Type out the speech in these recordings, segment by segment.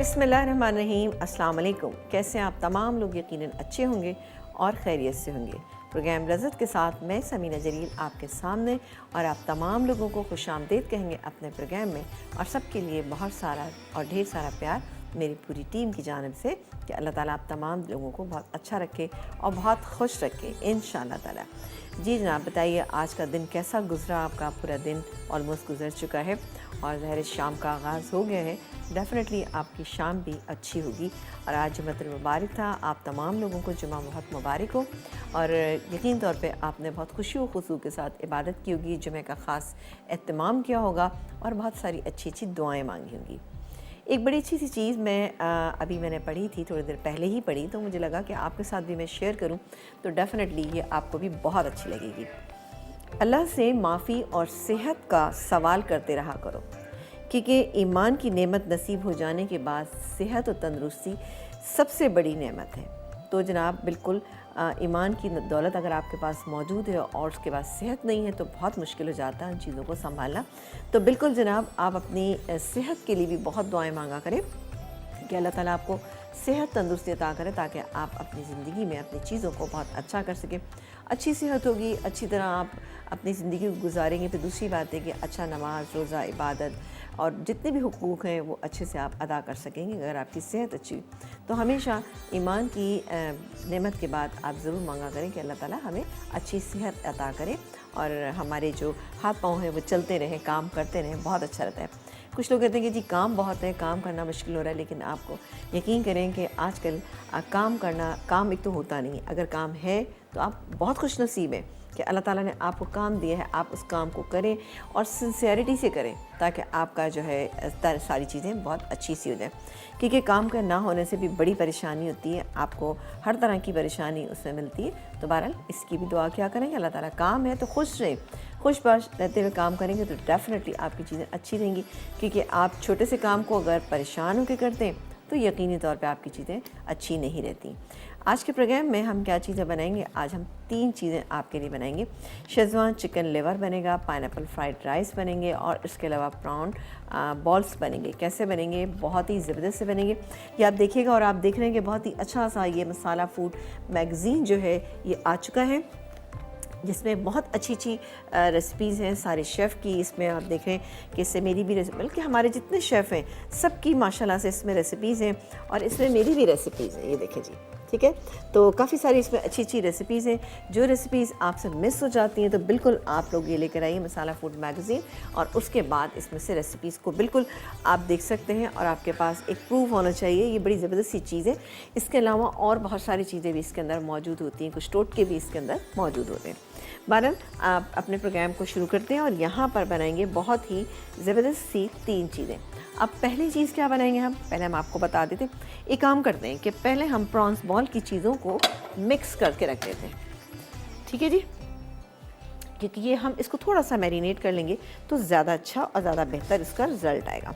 बिस्मिल्लाहिर्रहमानिर्रहीम। अस्सलाम वालेकुम। कैसे हैं आप तमाम लोग? यकीनन अच्छे होंगे और खैरियत से होंगे। प्रोग्राम लज़्ज़त के साथ मैं समीना जलील आपके सामने और आप तमाम लोगों को खुशामदीद कहेंगे अपने प्रोग्राम में, और सबके लिए बहुत सारा और ढेर सारा प्यार मेरी पूरी टीम की जानिब से कि अल्लाह ताला आप तमाम लोगों को बहुत अच्छा रखे और बहुत खुश रखे इंशाअल्लाह ताला। जी जनाब, बताइए आज का दिन कैसा गुजरा आपका? पूरा दिन ऑलमोस्ट गुजर चुका है और ज़ाहिर शाम का आगाज़ हो गया है। डेफ़िनेटली आपकी शाम भी अच्छी होगी और आज जुम्मतुल मुबारक था। आप तमाम लोगों को जुम्मा बहुत मुबारक हो और यकीन तौर पे आपने बहुत खुशी व खुशू के साथ इबादत की होगी, जुमे का ख़ास एहतमाम किया होगा और बहुत सारी अच्छी अच्छी दुआएँ मांगी होंगी। एक बड़ी अच्छी सी चीज़ अभी मैंने पढ़ी थी, थोड़ी देर पहले ही पढ़ी, तो मुझे लगा कि आपके साथ भी मैं शेयर करूं तो डेफ़िनेटली ये आपको भी बहुत अच्छी लगेगी। अल्लाह से माफ़ी और सेहत का सवाल करते रहा करो, क्योंकि ईमान की नेमत नसीब हो जाने के बाद सेहत और तंदुरुस्ती सबसे बड़ी नेमत है। तो जनाब बिल्कुल ईमान की दौलत अगर आपके पास मौजूद है और उसके बाद सेहत नहीं है तो बहुत मुश्किल हो जाता है उन चीज़ों को संभालना। तो बिल्कुल जनाब आप अपनी सेहत के लिए भी बहुत दुआएं मांगा करें कि अल्लाह ताला आपको सेहत तंदुरुस्ती अता करे ताकि आप अपनी ज़िंदगी में अपनी चीज़ों को बहुत अच्छा कर सकें। अच्छी सेहत होगी, अच्छी तरह आप अपनी ज़िंदगी को गुजारेंगे। फिर दूसरी बात है कि अच्छा नमाज रोज़ा इबादत और जितने भी हुकूक़ हैं वो अच्छे से आप अदा कर सकेंगे अगर आपकी सेहत अच्छी। तो हमेशा ईमान की नेमत के बाद आप ज़रूर मांगा करें कि अल्लाह ताला हमें अच्छी सेहत अता करे और हमारे जो हाथ पाँव हैं वो चलते रहें, काम करते रहें, बहुत अच्छा रहता है। कुछ लोग कहते हैं कि जी काम बहुत है, काम करना मुश्किल हो रहा है, लेकिन आपको यकीन करें कि आजकल काम एक तो होता नहीं है। अगर काम है तो आप बहुत खुशनसीब हैं कि अल्लाह ताला ने आपको काम दिया है, आप उस काम को करें और सिंसियरिटी से करें ताकि आपका जो है सारी चीज़ें बहुत अच्छी सी हो जाए। क्योंकि काम का ना होने से भी बड़ी परेशानी होती है, आपको हर तरह की परेशानी उसमें मिलती है। तो बहरहाल इसकी भी दुआ क्या करेंगे, अल्लाह ताला काम है तो खुश रहें, खुशबाश रहते हुए काम करेंगे तो डेफ़िनेटली आपकी चीज़ें अच्छी रहेंगी। क्योंकि आप छोटे से काम को अगर परेशान होकर करते हैं तो यकीनी तौर पे आपकी चीज़ें अच्छी नहीं रहती। आज के प्रोग्राम में हम क्या चीज़ें बनाएंगे? आज हम 3 चीज़ें आपके लिए बनाएंगे। शेज़वान चिकन लिवर बनेगा, पाइनएप्पल फ्राइड राइस बनेंगे और इसके अलावा प्रॉन बॉल्स बनेंगे। कैसे बनेंगे? बहुत ही ज़बरदस्त से बनेंगे। ये आप देखिएगा और आप देख रहे हैं कि बहुत ही अच्छा सा ये मसाला फूड मैगज़ीन जो है ये आ चुका है, जिसमें बहुत अच्छी अच्छी रेसिपीज़ हैं सारे शेफ़ की। इसमें आप देख रहे हैं कि इससे मेरी भी बल्कि हमारे जितने शेफ़ हैं सबकी माशाल्लाह से इसमें रेसिपीज़ हैं और इसमें मेरी भी रेसिपीज़ हैं। ये देखें जी, ठीक है। तो काफ़ी सारी इसमें अच्छी अच्छी रेसिपीज़ हैं। जो रेसिपीज़ आपसे मिस हो जाती हैं तो बिल्कुल आप लोग ये लेकर आइए मसाला फूड मैगज़ीन, और उसके बाद इसमें से रेसिपीज़ को बिल्कुल आप देख सकते हैं और आपके पास एक प्रूफ होना चाहिए। ये बड़ी ज़बरदस्त सी चीज़ है। इसके अलावा और बहुत सारी चीज़ें भी इसके अंदर मौजूद होती हैं, कुछ टोटके भी इसके अंदर मौजूद होते हैं। बहरहाल आप अपने प्रोग्राम को शुरू करते हैं और यहाँ पर बनाएंगे बहुत ही ज़बरदस्त सी 3 चीज़ें। अब पहली चीज़ क्या बनाएंगे हम? पहले हम आपको बता देते हैं। एक काम करते हैं कि पहले हम प्रॉन्स बॉल की चीज़ों को मिक्स करके रख देते हैं, ठीक है जी, क्योंकि ये हम इसको थोड़ा सा मैरिनेट कर लेंगे तो ज़्यादा अच्छा और ज़्यादा बेहतर इसका रिज़ल्ट आएगा।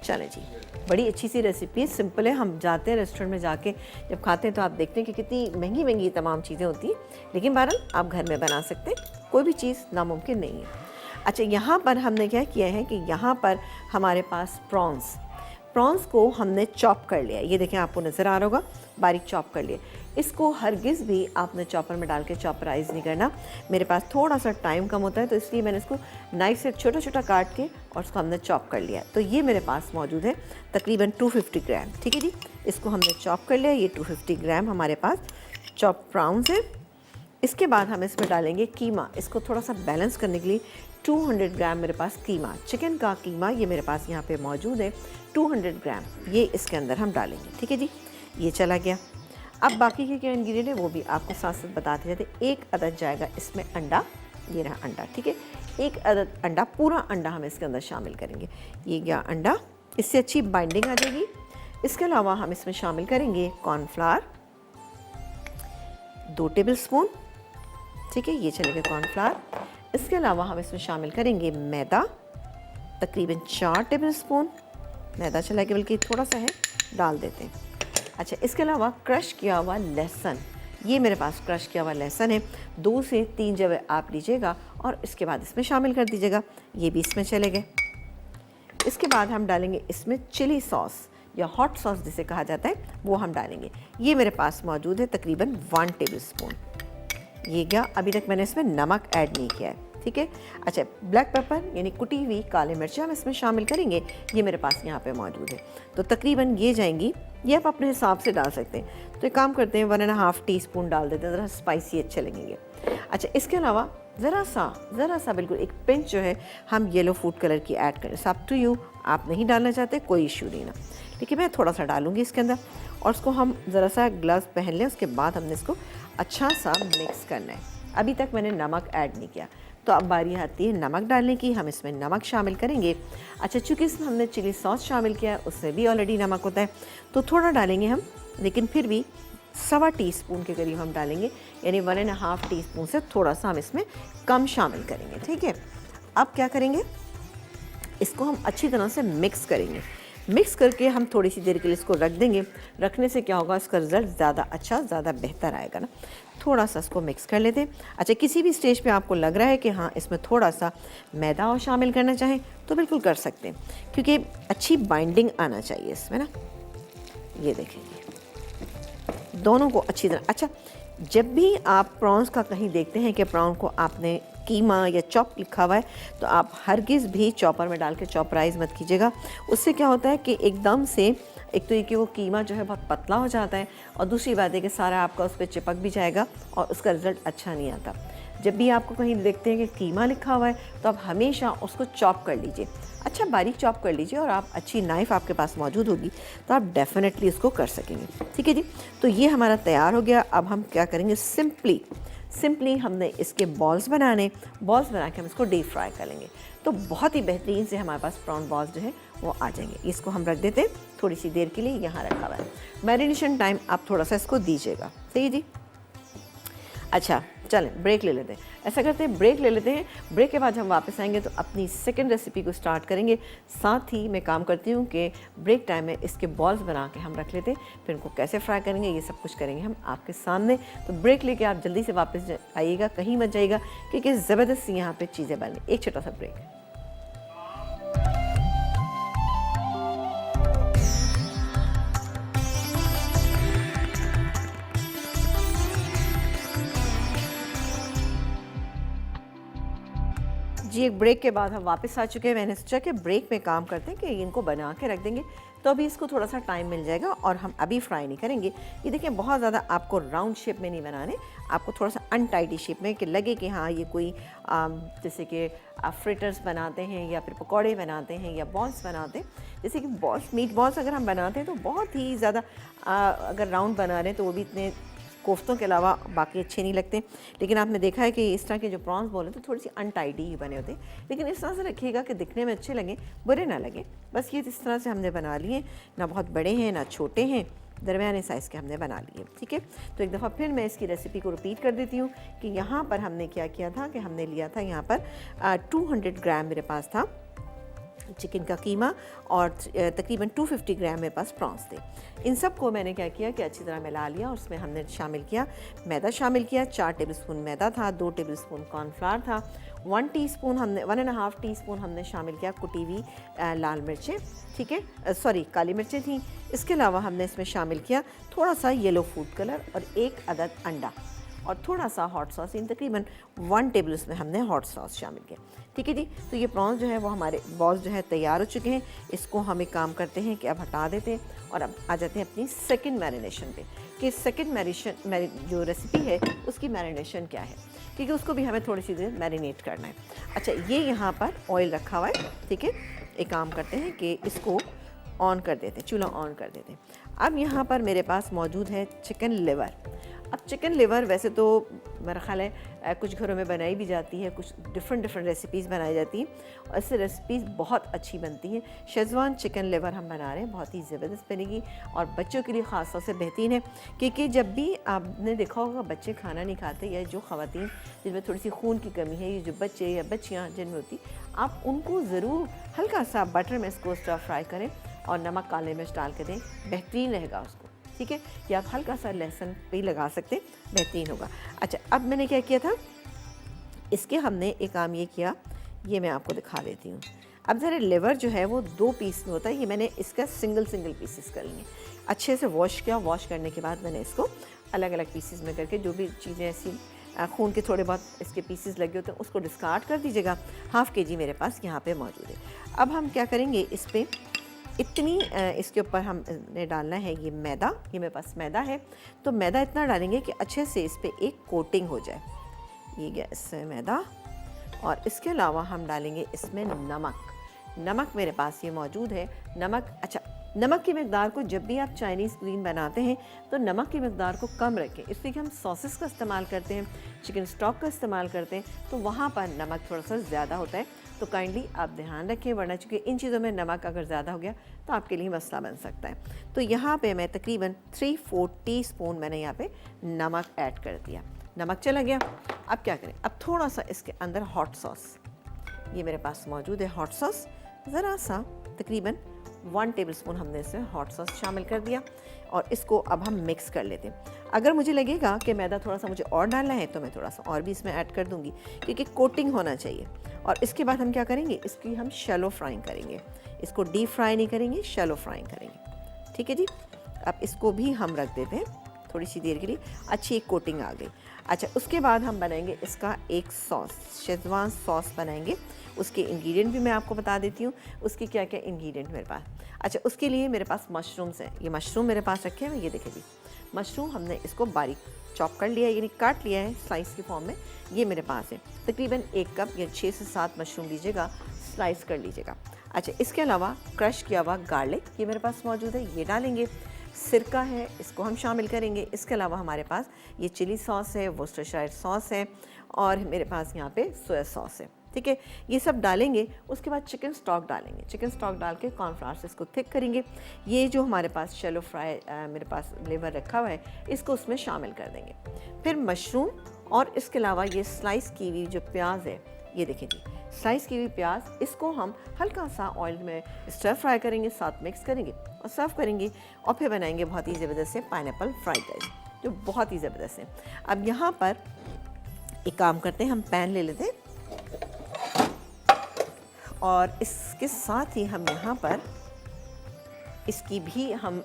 चलें जी, बड़ी अच्छी सी रेसिपी, सिंपल है। हम जाते हैं रेस्टोरेंट में, जाके जब खाते हैं तो आप देखते हैं कि कितनी महंगी महंगी तमाम चीज़ें होती हैं, लेकिन बहरहाल आप घर में बना सकते हैं, कोई भी चीज़ नामुमकिन नहीं है। अच्छा, यहाँ पर हमने क्या किया है कि यहाँ पर हमारे पास प्रॉन्स को हमने चॉप कर लिया। ये देखें, आपको नज़र आ रहा होगा, बारीक चॉप कर लिया। इसको हरगिज़ भी आपने चॉपर में डाल के चॉपराइज़ नहीं करना। मेरे पास थोड़ा सा टाइम कम होता है तो इसलिए मैंने इसको नाइफ से छोटा छोटा काट के और उसको हमने चॉप कर लिया। तो ये मेरे पास मौजूद है तकरीबन 250 ग्राम, ठीक है जी। इसको हमने चॉप कर लिया। ये 250 ग्राम हमारे पास चॉप प्रॉन्स है। इसके बाद हम इसमें डालेंगे कीमा। इसको थोड़ा सा बैलेंस करने के लिए 200 ग्राम मेरे पास कीमा, चिकन का कीमा ये मेरे पास यहाँ पे मौजूद है 200 ग्राम, ये इसके अंदर हम डालेंगे, ठीक है जी। ये चला गया। अब बाकी के क्या इंग्रेडिएंट है वो भी आपको साथ साथ बताते जाते। एक अदद जाएगा इसमें अंडा, ये रहा अंडा, ठीक है। एक अदद अंडा, पूरा अंडा हम इसके अंदर शामिल करेंगे। ये गया अंडा, इससे अच्छी बाइंडिंग आ जाएगी। इसके अलावा हम इसमें शामिल करेंगे कॉर्नफ्लावर 2 टेबल स्पून, ठीक है, ये चलेगा कॉर्नफ्लावर। इसके अलावा हम इसमें शामिल करेंगे मैदा, तकरीबन 4 टेबल स्पून मैदा चला के, बल्कि थोड़ा सा है, डाल देते हैं। अच्छा, इसके अलावा क्रश किया हुआ लहसुन, ये मेरे पास क्रश किया हुआ लहसुन है, 2 से 3 जब आप लीजिएगा और इसके बाद इसमें शामिल कर दीजिएगा। ये भी इसमें चले गए। इसके बाद हम डालेंगे इसमें चिली सॉस। या हॉट सॉस जिसे कहा जाता है, वो हम डालेंगे। ये मेरे पास मौजूद है तकरीबन 1 टेबलस्पून। ये क्या, अभी तक मैंने इसमें नमक ऐड नहीं किया है, ठीक है। अच्छा, ब्लैक पेपर यानी कुटी हुई काली मिर्च हम इसमें शामिल करेंगे, ये मेरे पास यहाँ पे मौजूद है। तो तकरीबन ये जाएंगी, ये आप अपने हिसाब से डाल सकते हैं। तो एक काम करते हैं, 1.5 टीस्पून डाल देते हैं, ज़रा स्पाइसी अच्छे लगेंगे। अच्छा, इसके अलावा ज़रा सा बिल्कुल एक पिंच जो है हम येलो फूड कलर की ऐड करें। सब टू यू, आप नहीं डालना चाहते कोई इशू नहीं ना, लेकिन मैं थोड़ा सा डालूंगी इसके अंदर। और उसको हम ज़रा सा ग्लव्स पहन लें, उसके बाद हमने इसको अच्छा सा मिक्स करना है। अभी तक मैंने नमक ऐड नहीं किया, तो अब बारी आती है नमक डालने की। हम इसमें नमक शामिल करेंगे। अच्छा, चूँकि इसमें हमने चिली सॉस शामिल किया है, उसमें भी ऑलरेडी नमक होता है, तो थोड़ा डालेंगे हम, लेकिन फिर भी 1.25 टीस्पून के करीब हम डालेंगे, यानी 1.5 टीस्पून से थोड़ा सा हम इसमें कम शामिल करेंगे, ठीक है। अब क्या करेंगे, इसको हम अच्छी तरह से मिक्स करेंगे। मिक्स करके हम थोड़ी सी देर के लिए इसको रख देंगे। रखने से क्या होगा, इसका रिज़ल्ट ज़्यादा अच्छा, ज़्यादा बेहतर आएगा ना। थोड़ा सा इसको मिक्स कर लेते हैं। अच्छा, किसी भी स्टेज पे आपको लग रहा है कि हाँ इसमें थोड़ा सा मैदा और शामिल करना चाहें तो बिल्कुल कर सकते हैं, क्योंकि अच्छी बाइंडिंग आना चाहिए इसमें ना। ये देखेंगे दोनों को अच्छी तरह। अच्छा, जब भी आप प्रॉन्स का कहीं देखते हैं कि प्रॉन को आपने कीमा या चॉप लिखा हुआ है, तो आप हरगिज़ भी चॉपर में डाल के चॉपराइज़ मत कीजिएगा। उससे क्या होता है कि एकदम से, एक तो ये कि वो कीमा जो है बहुत पतला हो जाता है, और दूसरी बात है कि सारा आपका उस पर चिपक भी जाएगा और उसका रिज़ल्ट अच्छा नहीं आता। जब भी आपको कहीं देखते हैं कि कीमा लिखा हुआ है, तो आप हमेशा उसको चॉप कर लीजिए, अच्छा बारीक चॉप कर लीजिए, और आप अच्छी नाइफ़ आपके पास मौजूद होगी तो आप डेफ़िनेटली इसको कर सकेंगे, ठीक है जी। तो ये हमारा तैयार हो गया। अब हम क्या करेंगे, सिंपली हमने इसके बॉल्स बना के हम इसको डीप फ्राई कर लेंगे। तो बहुत ही बेहतरीन से हमारे पास प्रॉन बॉल्स जो है वो आ जाएंगे। इसको हम रख देते हैं थोड़ी सी देर के लिए, यहाँ रखा हुआ है। मैरिनेशन टाइम आप थोड़ा सा इसको दीजिएगा, सही है जी। अच्छा, चलें ब्रेक ले लेते हैं। ऐसा करते हैं, ब्रेक ले लेते हैं। ब्रेक के बाद हम वापस आएंगे तो अपनी सेकंड रेसिपी को स्टार्ट करेंगे। साथ ही मैं काम करती हूँ कि ब्रेक टाइम में इसके बॉल्स बना के हम रख लेते हैं, फिर इनको कैसे फ्राई करेंगे ये सब कुछ करेंगे हम आपके सामने। तो ब्रेक लेके आप जल्दी से वापस आइएगा, कहीं मत जाइएगा, क्योंकि ज़बरदस्त यहाँ पर चीज़ें बनी। एक छोटा सा ब्रेक। जी, एक ब्रेक के बाद हम वापस आ चुके हैं। मैंने सोचा कि ब्रेक में काम करते हैं कि इनको बना के रख देंगे, तो अभी इसको थोड़ा सा टाइम मिल जाएगा और हम अभी फ्राई नहीं करेंगे। ये देखिए, बहुत ज़्यादा आपको राउंड शेप में नहीं बनाने, आपको थोड़ा सा अनटाइडी शेप में, कि लगे कि हाँ ये कोई जैसे कि आप फ्रिटर्स बनाते हैं या फिर पकौड़े बनाते हैं या बॉल्स बनाते हैं। जैसे कि बॉल्स, मीट बॉल्स अगर हम बनाते हैं तो बहुत ही ज़्यादा अगर राउंड बना रहे हैं तो वो भी इतने कोफ्तों के अलावा बाकी अच्छे नहीं लगते। लेकिन आपने देखा है कि इस तरह के जो प्रॉन्स बोले तो थोड़ी सी अनटाइडी ही बने होते हैं, लेकिन इस तरह से रखिएगा कि दिखने में अच्छे लगें, बुरे ना लगें। बस ये इस तरह से हमने बना लिए, ना बहुत बड़े हैं ना छोटे हैं, दरमियाने साइज़ के हमने बना लिए, ठीक है। तो एक दफ़ा फिर मैं इसकी रेसिपी को रिपीट कर देती हूँ कि यहाँ पर हमने क्या किया था कि हमने लिया था यहाँ पर 200 ग्राम मेरे पास था चिकन का कीमा, और तकरीबन 250 ग्राम मेरे पास प्रॉन्स थे। इन सब को मैंने क्या किया कि अच्छी तरह मिला लिया, और उसमें हमने शामिल किया मैदा, शामिल किया 4 टेबलस्पून मैदा था, 2 टेबलस्पून कॉर्नफ्लावर था, 1 टीस्पून हमने 1.5 टीस्पून हमने शामिल किया कुटी हुई लाल मिर्चें, ठीक है, सॉरी काली मिर्चें थी। इसके अलावा हमने इसमें शामिल किया थोड़ा सा येलो फूड कलर और 1 अदद अंडा, और थोड़ा सा हॉट सॉस, इन तकरीबन 1 टेबल उसमें हमने हॉट सॉस शामिल किया, ठीक है जी। तो ये प्रॉन्स जो है वो हमारे बॉल्स जो है तैयार हो चुके हैं। इसको हम एक काम करते हैं कि अब हटा देते हैं और अब आ जाते हैं अपनी सेकंड मैरिनेशन पे, कि सेकंड मैरिनेशन जो रेसिपी है उसकी मैरिनेशन क्या है, क्योंकि उसको भी हमें थोड़ी सी देर मैरिनेट करना है। अच्छा, ये यहाँ पर ऑयल रखा हुआ है, ठीक है। एक काम करते हैं कि इसको ऑन कर देते हैं, चूल्हा ऑन कर देते हैं। अब यहाँ पर मेरे पास मौजूद है चिकन लिवर। अब चिकन लिवर वैसे तो मेरा ख्याल है कुछ घरों में बनाई भी जाती है, कुछ डिफरेंट रेसिपीज़ बनाई जाती हैं, और ऐसे रेसिपीज़ बहुत अच्छी बनती हैं। शेज़वान चिकन लिवर हम बना रहे हैं, बहुत ही ज़बरदस्त बनेगी और बच्चों के लिए ख़ास तौर से बेहतरीन है, क्योंकि जब भी आपने देखा होगा बच्चे खाना नहीं खाते, या जो ख़वातीन जिनमें थोड़ी सी खून की कमी है, ये जो बच्चे या बच्चियाँ जिनमें होती, आप उनको ज़रूर हल्का सा बटर में इसको स्टर फ्राई करें और नमक काले मिर्च डाल के दें, बेहतरीन रहेगा उसको, ठीक है। या आप हल्का सा लहसुन भी लगा सकते हैं, बेहतरीन होगा। अच्छा, अब मैंने क्या किया था, इसके हमने एक काम ये किया, ये मैं आपको दिखा देती हूँ। अब ज़रा लिवर जो है वो 2 पीस में होता है, ये मैंने इसका सिंगल पीसेस कर लिए। अच्छे से वॉश किया, वॉश करने के बाद मैंने इसको अलग अलग पीसेस में करके, जो भी चीज़ें ऐसी खून के थोड़े बहुत इसके पीसेस लगे होते हैं उसको डिस्कार्ड कर दीजिएगा। हाफ़ kg मेरे पास यहाँ पे मौजूद है। अब हम क्या करेंगे, इस पर इतनी इसके ऊपर हमने डालना है ये मैदा। ये मेरे पास मैदा है, तो मैदा इतना डालेंगे कि अच्छे से इस पर एक कोटिंग हो जाए। ये गया इससे मैदा, और इसके अलावा हम डालेंगे इसमें नमक मेरे पास ये मौजूद है। नमक, अच्छा, नमक की मकदार को जब भी आप चाइनीज़ क्वीन बनाते हैं तो नमक की मकदार को कम रखें, इसलिए कि हम सॉसेस का इस्तेमाल करते हैं, चिकन स्टॉक का इस्तेमाल करते हैं, तो वहाँ पर नमक थोड़ा सा ज़्यादा होता है। तो काइंडली आप ध्यान रखें, वरना चूँकि इन चीज़ों में नमक अगर ज़्यादा हो गया तो आपके लिए मसला बन सकता है। तो यहाँ पे मैं तकरीबन 3/4 टीस्पून मैंने यहाँ पे नमक ऐड कर दिया। नमक चला गया। अब क्या करें, अब थोड़ा सा इसके अंदर हॉट सॉस, ये मेरे पास मौजूद है हॉट सॉस, ज़रा सा तकरीबन 1 टेबलस्पून हमने इसमें हॉट सॉस शामिल कर दिया, और इसको अब हम मिक्स कर लेते हैं। अगर मुझे लगेगा कि मैदा थोड़ा सा मुझे और डालना है तो मैं थोड़ा सा और भी इसमें ऐड कर दूंगी, क्योंकि कोटिंग होना चाहिए। और इसके बाद हम क्या करेंगे, इसकी हम शैलो फ्राइंग करेंगे, इसको डीप फ्राई नहीं करेंगे, शैलो फ्राइंग करेंगे। ठीक है जी। अब इसको भी हम रख देते हैं थोड़ी सी देर के लिए, अच्छी एक कोटिंग आ गई। अच्छा, उसके बाद हम बनाएंगे इसका एक सॉस, शेज़वान सॉस बनाएंगे। उसके इंग्रेडिएंट भी मैं आपको बता देती हूँ, उसके क्या क्या इंग्रेडिएंट मेरे पास। अच्छा, उसके लिए मेरे पास मशरूम्स हैं, ये मशरूम मेरे पास रखे हैं, ये देखिए जी, मशरूम हमने इसको बारीक चॉप कर लिया है, यानी काट लिया है स्लाइस की फॉर्म में, ये मेरे पास है। तकरीबन 1 कप या 6 से 7 मशरूम लीजिएगा, स्लाइस कर लीजिएगा। अच्छा, इसके अलावा क्रश किया हुआ गार्लिक ये मेरे पास मौजूद है, ये डालेंगे। सिरका है, इसको हम शामिल करेंगे। इसके अलावा हमारे पास ये चिली सॉस है, वोस्टरशायर सॉस है, और मेरे पास यहाँ पे सोया सॉस है। ठीक है, ये सब डालेंगे। उसके बाद चिकन स्टॉक डालेंगे, चिकन स्टॉक डाल के कॉर्नफ्लावर से इसको थिक करेंगे। ये जो हमारे पास शैलो फ्राई मेरे पास लिवर रखा हुआ है, इसको उसमें शामिल कर देंगे। फिर मशरूम, और इसके अलावा ये स्लाइस की हुई जो प्याज है, ये देखिए जी, स्लाइस की हुई प्याज, इसको हम हल्का सा ऑयल में स्टर फ्राई करेंगे, साथ मिक्स करेंगे और सर्व करेंगे। और फिर बनाएंगे बहुत ही ज़बरदस्त से पाइनएप्पल फ्राइड राइस, जो बहुत ही ज़बरदस्त है। अब यहाँ पर एक काम करते हैं, हम पैन ले लेते हैं, और इसके साथ ही हम यहाँ पर इसकी भी हम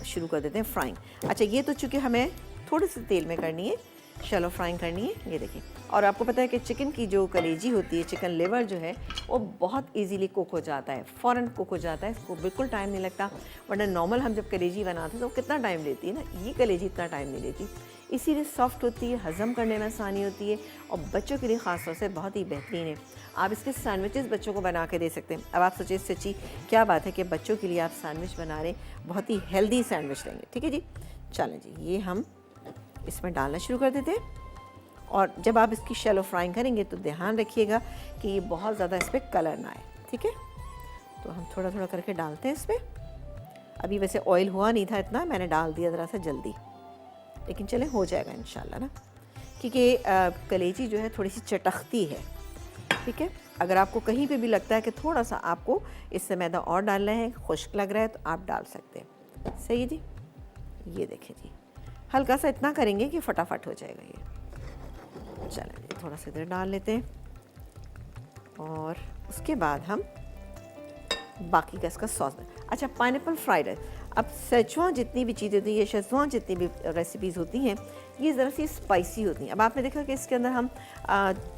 शुरू कर देते हैं फ्राइंग। अच्छा, ये तो चूँकि हमें थोड़े से तेल में करनी है, शैलो फ्राइंग करनी है, ये देखिए। और आपको पता है कि चिकन की जो कलेजी होती है, चिकन लिवर जो है, वो बहुत इजीली कुक हो जाता है, फ़ौरन कुक हो जाता है, इसको बिल्कुल टाइम नहीं लगता। वरना नॉर्मल हम जब कलेजी बनाते हैं तो वो कितना टाइम लेती है ना, ये कलेजी इतना टाइम नहीं लेती, इसीलिए सॉफ्ट होती है, हज़म करने में आसानी होती है, और बच्चों के लिए ख़ास तौर से बहुत ही बेहतरीन है। आप इसके सैंडविचेस बच्चों को बना के दे सकते हैं। अब आप सोचिए, सच्ची क्या बात है कि बच्चों के लिए आप सैंडविच बना रहे हैं, बहुत ही हेल्दी सैंडविच देंगे। ठीक है जी, चलें जी, ये हम इसमें डालना शुरू कर देते हैं। और जब आप इसकी शैलो फ्राइंग करेंगे तो ध्यान रखिएगा कि ये बहुत ज़्यादा इस पर कलर ना आए। ठीक है, तो हम थोड़ा थोड़ा करके डालते हैं इस पर। अभी वैसे ऑयल हुआ नहीं था इतना, मैंने डाल दिया ज़रा सा जल्दी, लेकिन चले हो जाएगा इंशाल्लाह ना, क्योंकि कलेजी जो है थोड़ी सी चटकती है। ठीक है, अगर आपको कहीं पे भी लगता है कि थोड़ा सा आपको इससे मैदा और डालना है, खुश्क लग रहा है, तो आप डाल सकते हैं। सही है जी, ये देखिए जी, हल्का सा इतना करेंगे कि फटाफट हो जाएगा ये। चलिए थोड़ा सा इधर डाल लेते हैं, और उसके बाद हम बाकी का इसका सॉस। अच्छा, पाइनएप्पल फ्राइड राइस। अब सेजवान जितनी भी चीज़ें होती हैं, ये शेज़वान जितनी भी रेसिपीज़ होती हैं, ये ज़रा सी स्पाइसी होती हैं। अब आपने देखा कि इसके अंदर हम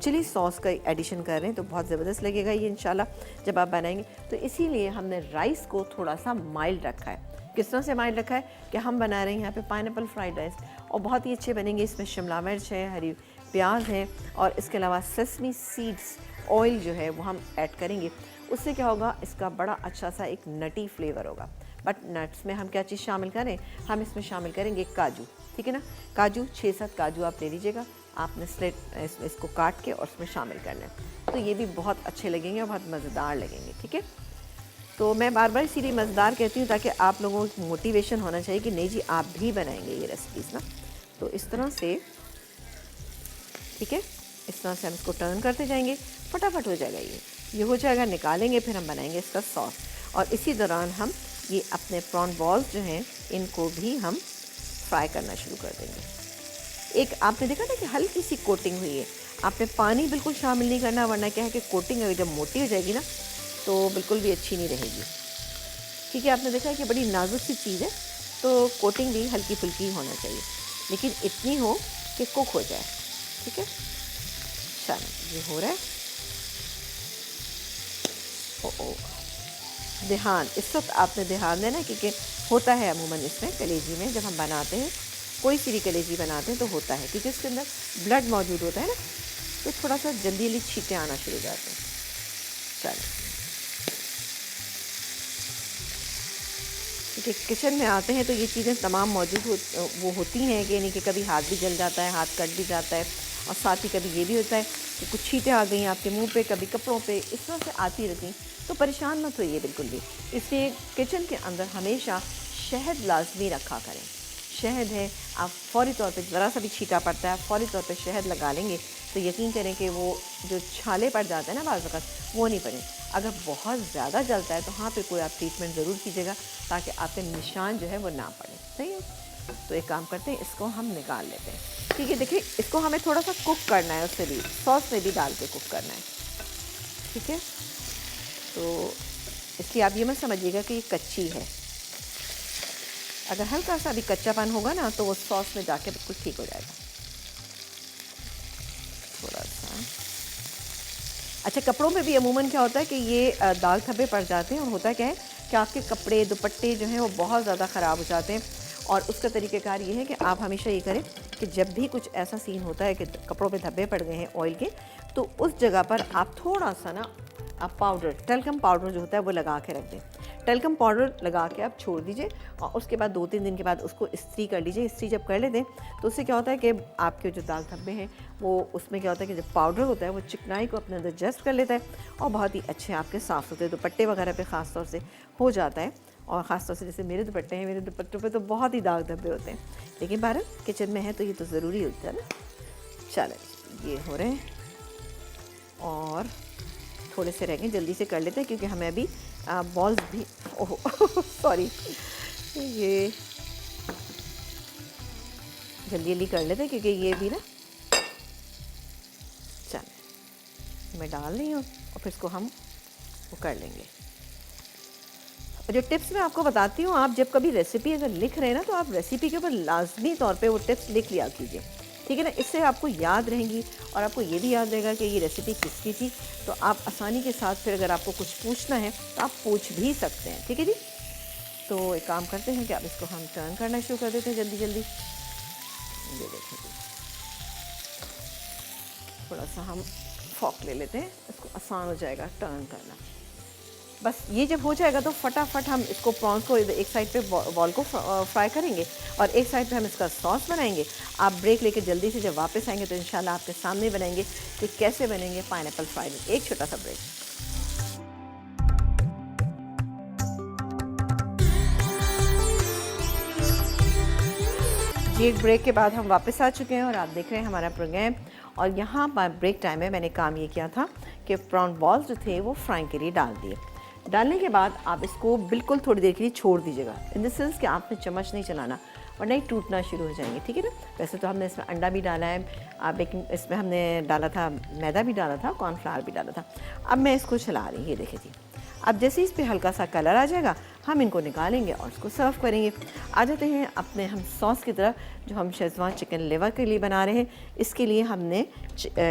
चिली सॉस का एडिशन कर रहे हैं, तो बहुत ज़बरदस्त लगेगा ये इंशाल्लाह जब आप बनाएंगे। तो इसीलिए हमने राइस को थोड़ा सा माइल्ड रखा है। किस तरह से माइल्ड रखा है कि हम बना रहे हैं यहाँ पे पाइनएप्पल फ्राइड राइस, और बहुत ही अच्छे बनेंगे। इसमें शिमला मिर्च है, हरी प्याज है, और इसके अलावा सेसमी सीड्स ऑयल जो है वो हम ऐड करेंगे। उससे क्या होगा, इसका बड़ा अच्छा सा एक नटी फ्लेवर होगा। बट नट्स में हम क्या चीज़ शामिल करें, हम इसमें शामिल करेंगे काजू। ठीक है ना, काजू 6-7 काजू आप ले लीजिएगा, आपने स्लेट इसको काट के और उसमें शामिल करना है, तो ये भी बहुत अच्छे लगेंगे और बहुत मज़ेदार लगेंगे। ठीक है, तो मैं बार बार इसीलिए मज़ेदार कहती हूँ, ताकि आप लोगों को मोटिवेशन होना चाहिए कि नहीं जी आप भी बनाएंगे ये रेसिपीज़ ना। तो इस तरह से, ठीक है, इस तरह से हम इसको टर्न करते जाएंगे, फटाफट हो जाएगा ये हो जाएगा। निकालेंगे, फिर हम बनाएंगे इसका सॉस, और इसी दौरान हम ये अपने प्रॉन बॉल्स जो हैं इनको भी हम फ्राई करना शुरू कर देंगे। एक आपने देखा ना कि हल्की सी कोटिंग हुई है, आपने पानी बिल्कुल शामिल नहीं करना, वरना क्या है कि कोटिंग अगर जब मोटी हो जाएगी ना तो बिल्कुल भी अच्छी नहीं रहेगी। क्योंकि आपने देखा है कि बड़ी नाजुक सी चीज़ है, तो कोटिंग भी हल्की फुल्की होना चाहिए, लेकिन इतनी हो कि कुक हो जाए। ठीक है, चलो ये हो रहा है। ओ ध्यान, इस वक्त आपने ध्यान देना, क्योंकि होता है अमूमन इसमें कलेजी में जब हम बनाते हैं, कोई सी भी कलेजी बनाते हैं तो होता है, क्योंकि इसके अंदर ब्लड मौजूद होता है ना, तो थोड़ा सा जल्दी जल्दी छींटे आना शुरू हो जाते हैं। चलो, क्योंकि किचन में आते हैं तो ये चीज़ें तमाम मौजूद वो होती हैं कि नहीं कि कभी हाथ भी जल जाता है, हाथ कट भी जाता है, और साथ ही कभी ये भी होता है कि कुछ छींटे आ गई आपके मुंह पे, कभी कपड़ों पे, इस तरह से आती रहती। तो परेशान मत होइए बिल्कुल भी। इसलिए किचन के अंदर हमेशा शहद लाजमी रखा करें। शहद है, आप फ़ौरी तौर पे ज़रा सा भी छींटा पड़ता है, फ़ौरी तौर पे शहद लगा लेंगे तो यकीन करें कि वो जो छाले पड़ जाते हैं ना बाज़ वक़्त, वो नहीं पड़े। अगर बहुत ज़्यादा जलता है तो वहाँ पे कोई आप ट्रीटमेंट ज़रूर कीजिएगा, ताकि आपके निशान जो है वो ना पड़े। सही है, तो एक काम करते हैं, इसको हम निकाल लेते हैं। ठीक है, देखिए इसको हमें थोड़ा सा कुक करना है, उससे भी सॉस में भी डाल के कुक करना है। ठीक है, तो इसलिए आप ये मत समझिएगा कि ये कच्ची है। अगर हल्का सा भी कच्चापन होगा ना तो वो सॉस में जाके बिल्कुल ठीक हो जाएगा। थोड़ा सा अच्छा, कपड़ों में भी अमूमन क्या होता है कि ये दाग धब्बे पड़ जाते हैं, और होता क्या है कि आपके कपड़े दुपट्टे जो हैं वो बहुत ज़्यादा ख़राब हो जाते हैं। और उसका तरीक़ेकार ये है कि आप हमेशा ये करें कि जब भी कुछ ऐसा सीन होता है कि कपड़ों पे धब्बे पड़ गए हैं ऑयल के, तो उस जगह पर आप थोड़ा सा ना आप पाउडर, टैल्कम पाउडर जो होता है वो लगा के रख दें। टैल्कम पाउडर लगा के आप छोड़ दीजिए, और उसके बाद 2-3 दिन के बाद उसको इस्त्री कर लीजिए। इस्त्री जब कर लेते हैं तो उससे क्या होता है कि आपके जो दाग धब्बे हैं वो, उसमें क्या होता है कि जो पाउडर होता है वो चिकनाई को अपने अंदर जस्ट कर लेता है, और बहुत ही अच्छे आपके साफ़ सुथरे दुपट्टे वगैरह पे ख़ास तौर से हो जाता है। और ख़ास तौर से जैसे मेरे दुपट्टे हैं, मेरे दुपट्टों पे तो बहुत ही दाग धब्बे होते हैं, लेकिन भारत किचन में है तो ये तो ज़रूरी होता है ना। चलें, ये हो रहे हैं और थोड़े से रह गए, जल्दी से कर लेते हैं क्योंकि हमें अभी बॉल्स भी, ओह सॉरी, ये जल्दी जल्दी कर लेते हैं क्योंकि ये भी ना, चल मैं डाल रही हूँ और फिर इसको हम वो कर लेंगे। और जो टिप्स मैं आपको बताती हूँ, आप जब कभी रेसिपी अगर लिख रहे हैं ना, तो आप रेसिपी के ऊपर लाजमी तौर पे वो टिप्स लिख लिया कीजिए। ठीक है ना, इससे आपको याद रहेंगी और आपको ये भी याद रहेगा कि ये रेसिपी किसकी थी, तो आप आसानी के साथ फिर अगर आपको कुछ पूछना है तो आप पूछ भी सकते हैं। ठीक है जी, तो एक काम करते हैं कि अब इसको हम टर्न करना शुरू कर देते हैं जल्दी जल्दी। ये देखें जी, थोड़ा सा हम फॉक ले लेते हैं, इसको आसान हो जाएगा टर्न करना। बस ये जब हो जाएगा तो फटाफट हम इसको प्रॉन्स को एक साइड पे बॉल को फ्राई करेंगे और एक साइड पे हम इसका सॉस बनाएंगे। आप ब्रेक लेके जल्दी से जब वापस आएंगे तो इंशाल्लाह आपके सामने बनाएंगे कि कैसे बनेंगे पाइनएप्पल फ्राइड। एक छोटा सा ब्रेक। जी, एक ब्रेक के बाद हम वापस आ चुके हैं और आप देख रहे हैं हमारा प्रोग्राम। और यहाँ पर ब्रेक टाइम में मैंने काम ये किया था कि प्रॉन बॉल्स जो थे वो फ्राइंग के लिए डाल दिए। डालने के बाद आप इसको बिल्कुल थोड़ी देर के लिए छोड़ दीजिएगा, इन द सेंस कि आपने चम्मच नहीं चलाना वरना ही टूटना शुरू हो जाएंगे। ठीक है ना, वैसे तो हमने इसमें अंडा भी डाला है, लेकिन इसमें हमने डाला था मैदा भी डाला था, कॉर्नफ्लावर भी डाला था। अब मैं इसको चला रही हूँ, ये देखिए जी। अब जैसे इस पर हल्का सा कलर आ जाएगा हम इनको निकालेंगे और इसको सर्व करेंगे। आ जाते हैं अपने हम सॉस की तरफ, जो हम शेज़वान चिकन लिवर के लिए बना रहे हैं। इसके लिए हमने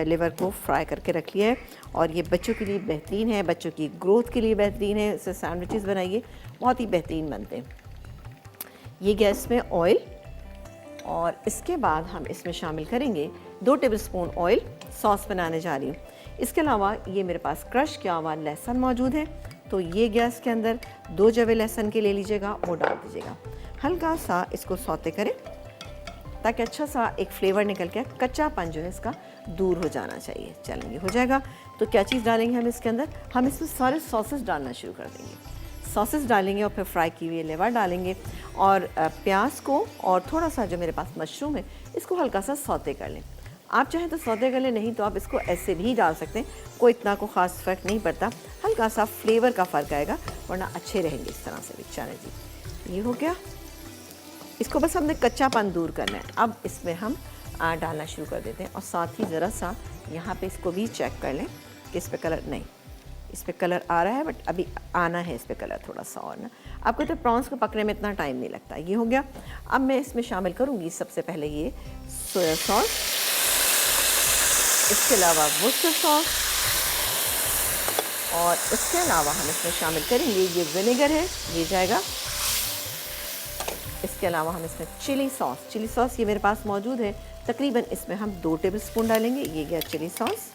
लिवर को फ्राई करके रख लिया है और ये बच्चों के लिए बेहतरीन है, बच्चों की ग्रोथ के लिए बेहतरीन है। इससे सैंडविचेस बनाइए, बहुत ही बेहतरीन बनते हैं। ये गैस में ऑयल, और इसके बाद हम इसमें शामिल करेंगे 2 टेबलस्पून ऑयल। सॉस बनाने जा रही हूँ। इसके अलावा ये मेरे पास क्रश किया हुआ लहसुन मौजूद है, तो ये गैस के अंदर 2 जवे लहसुन के ले लीजिएगा, वो डाल दीजिएगा। हल्का सा इसको सौते करें ताकि अच्छा सा एक फ्लेवर निकल के कच्चापन जो है इसका दूर हो जाना चाहिए। चलेंगे, हो जाएगा तो क्या चीज़ डालेंगे हम इसके अंदर, हम इसमें सारे सॉसेस डालना शुरू कर देंगे। सॉसेस डालेंगे और फिर फ्राई की हुई लिवर डालेंगे और प्याज को और थोड़ा सा जो मेरे पास मशरूम है इसको हल्का सा सौते कर लें। आप चाहें तो सौते कर लें, नहीं तो आप इसको ऐसे भी डाल सकते हैं, कोई इतना को ख़ास फ़र्क नहीं पड़ता, हल्का सा फ्लेवर का फ़र्क आएगा, वरना अच्छे रहेंगे इस तरह से भी। चलें जी, ये हो गया। इसको बस हमने कच्चापन दूर करना है। अब इसमें हम डालना शुरू कर देते हैं और साथ ही ज़रा सा यहाँ पे इसको भी चेक कर लें कि इस पर कलर नहीं, इस पर कलर आ रहा है, बट अभी आना है इस पर कलर थोड़ा सा और ना। आपको तो प्रॉन्स को पकने में इतना टाइम नहीं लगता। ये हो गया। अब मैं इसमें शामिल करूँगी सबसे पहले ये सोया सॉस, इसके अलावा वुस्टर सॉस, और इसके अलावा हम इसमें शामिल करेंगे ये विनेगर है, ये जाएगा। इसके अलावा हम इसमें चिली सॉस ये मेरे पास मौजूद है, तकरीबन इसमें हम 2 टेबलस्पून डालेंगे। ये गया चिली सॉस।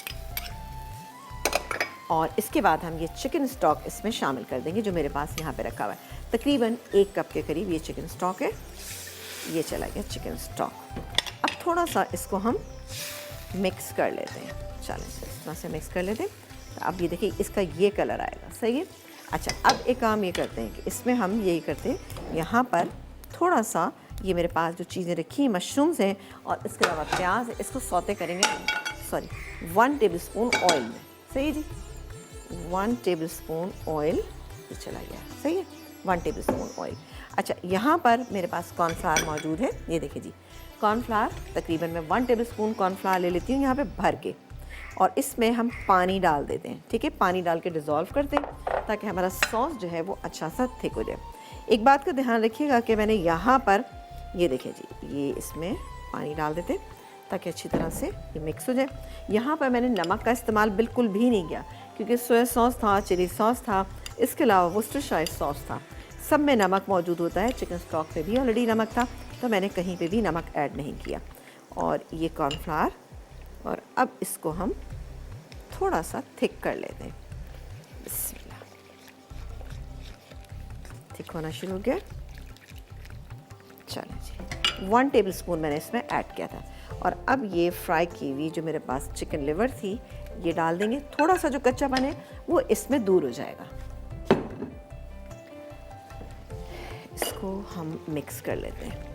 और इसके बाद हम ये चिकन स्टॉक इसमें शामिल कर देंगे जो मेरे पास यहाँ पे रखा हुआ है। तकरीबन 1 कप के करीब ये चिकन स्टॉक है। ये चला गया चिकन स्टॉक। अब थोड़ा सा इसको हम मिक्स कर लेते हैं। चलें इस तरह से मिक्स कर लेते हैं। तो अब ये देखिए इसका ये कलर आएगा, सही है। अच्छा, अब एक काम ये करते हैं कि इसमें हम यही करते हैं, यहाँ पर थोड़ा सा ये मेरे पास जो चीज़ें रखी हैं, मशरूम्स हैं और इसके अलावा प्याज है, इसको सौते करेंगे। 1 टेबलस्पून ऑयल में, सही है जी। 1 टेबलस्पून ऑयल ये चला गया, सही है। 1 टेबलस्पून ऑयल। अच्छा, यहाँ पर मेरे पास कॉर्नफ्लावर मौजूद है। ये देखिए जी, कॉर्नफ्लावर तकरीबन मैं 1 टेबलस्पून कॉर्नफ्लावर ले लेती हूँ यहाँ पे भर के, और इसमें हम पानी डाल देते हैं। ठीक है, पानी डाल के डिज़ोल्व करते हैं ताकि हमारा सॉस जो है वो अच्छा सा थिक हो जाए। एक बात का ध्यान रखिएगा कि मैंने यहाँ पर ये देखिए जी, ये इसमें पानी डाल देते हैं ताकि अच्छी तरह से ये मिक्स हो जाए। यहाँ पर मैंने नमक का इस्तेमाल बिल्कुल भी नहीं किया क्योंकि सोया सॉस था, चिली सॉस था, इसके अलावा वुस्टरशायर सॉस था, सब में नमक मौजूद होता है। चिकन स्टॉक पे भी ऑलरेडी नमक था, तो मैंने कहीं पे भी नमक ऐड नहीं किया। और ये कॉर्नफ्लावर, और अब इसको हम थोड़ा सा थिक कर लेते हैं। बिस्मिल्लाह, थिक होना शुरू हो गया। चलो जी, 1 टेबलस्पून मैंने इसमें ऐड किया था। और अब ये फ्राई की हुई जो मेरे पास चिकन लिवर थी ये डाल देंगे। थोड़ा सा जो कच्चापन है वो इसमें दूर हो जाएगा। इसको हम मिक्स कर लेते हैं।